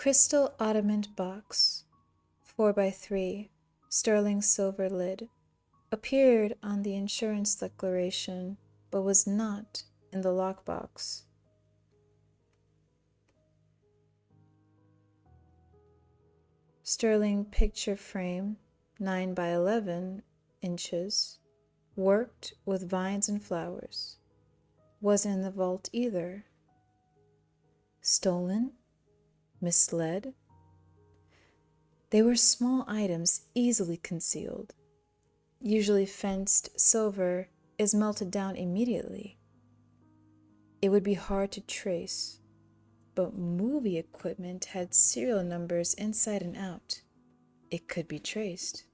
Crystal ottoman box, 4x3, sterling silver lid, appeared on the insurance declaration, but was not in the lockbox. Sterling picture frame, 9x11 inches, worked with vines and flowers. Wasn't in the vault either. Stolen? Misled? They were small items easily concealed. Usually fenced silver is melted down immediately. It would be hard to trace, but movie equipment had serial numbers inside and out. It could be traced.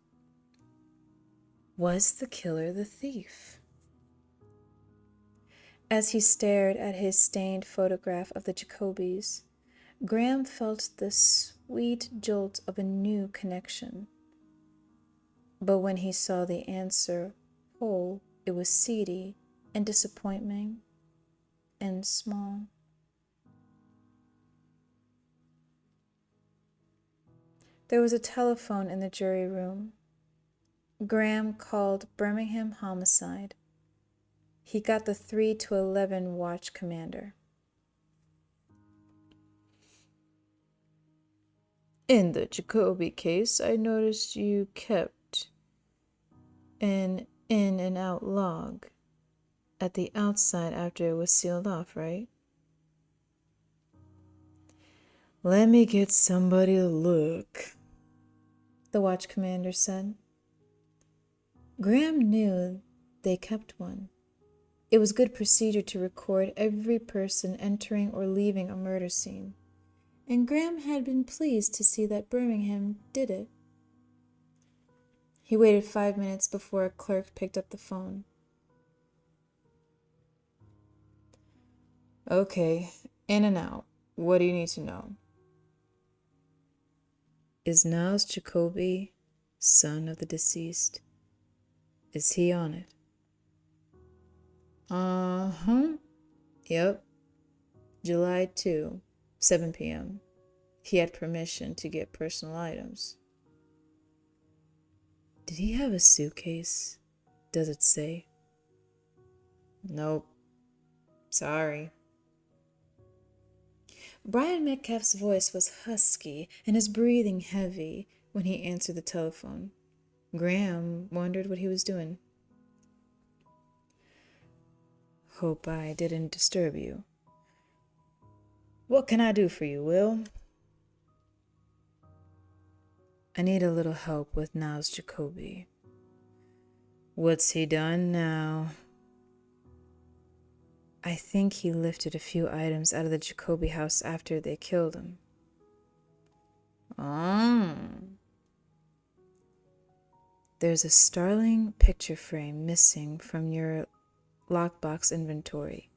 Was the killer the thief? As he stared at his stained photograph of the Jacobies, Graham felt the sweet jolt of a new connection. But when he saw the answer whole, it was seedy and disappointing and small. There was a telephone in the jury room. Graham called Birmingham Homicide. He got the 3 to 11 watch commander. In the Jacoby case, I noticed you kept an in and out log at the outside after it was sealed off, right? Let me get somebody to look, the watch commander said. Graham knew they kept one. It was good procedure to record every person entering or leaving a murder scene, and Graham had been pleased to see that Birmingham did it. He waited 5 minutes before a clerk picked up the phone. Okay, in and out. What do you need to know? Is Niles Jacoby son of the deceased? Is he on it? Yep. July 2, 7 p.m. He had permission to get personal items. Did he have a suitcase? Does it say? Nope. Sorry. Brian Metcalf's voice was husky and his breathing heavy when he answered the telephone. Graham wondered what he was doing. Hope I didn't disturb you. What can I do for you, Will? I need a little help with Niles Jacoby. What's he done now? I think he lifted a few items out of the Jacoby house after they killed him. There's a sterling picture frame missing from your lockbox inventory.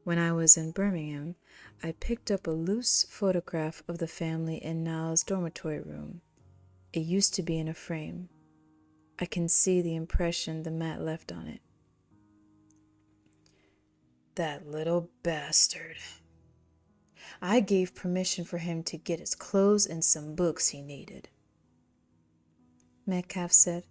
When I was in Birmingham, I picked up a loose photograph of the family in Niles' dormitory room. It used to be in a frame. I can see the impression the mat left on it. That little bastard. I gave permission for him to get his clothes and some books he needed, Metcalf said.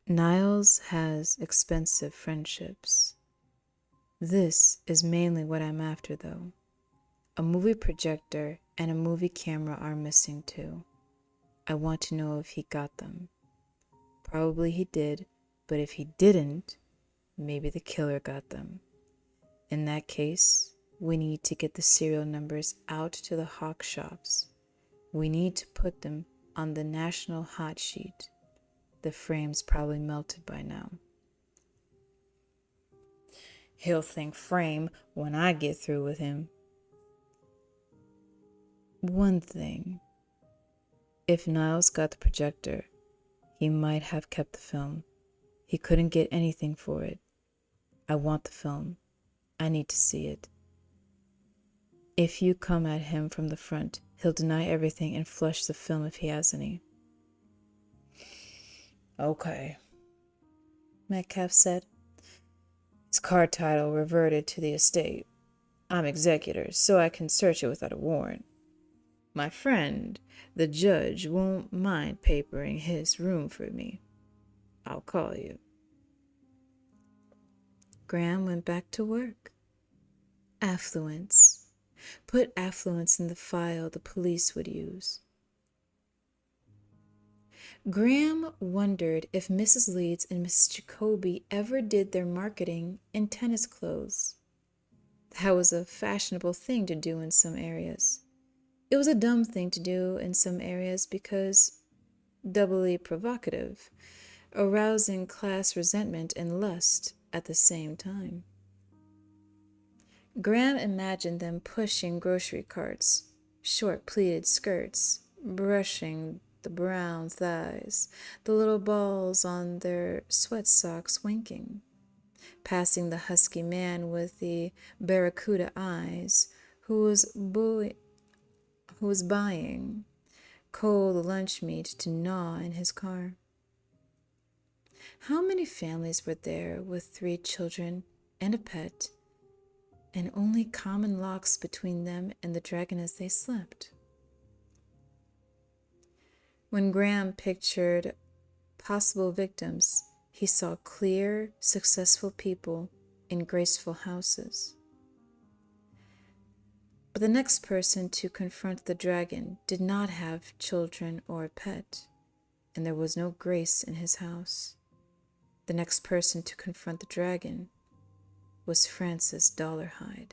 Niles has expensive friendships. This is mainly what I'm after, though. A movie projector and a movie camera are missing, too. I want to know if he got them. Probably he did, but if he didn't, maybe the killer got them. In that case, we need to get the serial numbers out to the hawk shops. We need to put them on the national hot sheet. The frame's probably melted by now. He'll think frame when I get through with him. One thing. If Niles got the projector, he might have kept the film. He couldn't get anything for it. I want the film. I need to see it. If you come at him from the front, he'll deny everything and flush the film if he has any. Okay, Metcalf said. car title reverted to the estate. I'm executor, so I can search it without a warrant. My friend, the judge, won't mind papering his room for me. I'll call you. Graham went back to work. Affluence. Put affluence in the file the police would use. Graham wondered if Mrs. Leeds and Mrs. Jacoby ever did their marketing in tennis clothes. That was a fashionable thing to do in some areas. It was a dumb thing to do in some areas because doubly provocative, arousing class resentment and lust at the same time. Graham imagined them pushing grocery carts, short pleated skirts, brushing the brown thighs, the little balls on their sweat socks winking, passing the husky man with the barracuda eyes who was buying cold lunch meat to gnaw in his car. How many families were there with 3 children and a pet, and only common locks between them and the dragon as they slept? When Graham pictured possible victims, he saw clear, successful people in graceful houses. But the next person to confront the dragon did not have children or a pet, and there was no grace in his house. The next person to confront the dragon was Francis Dolarhyde.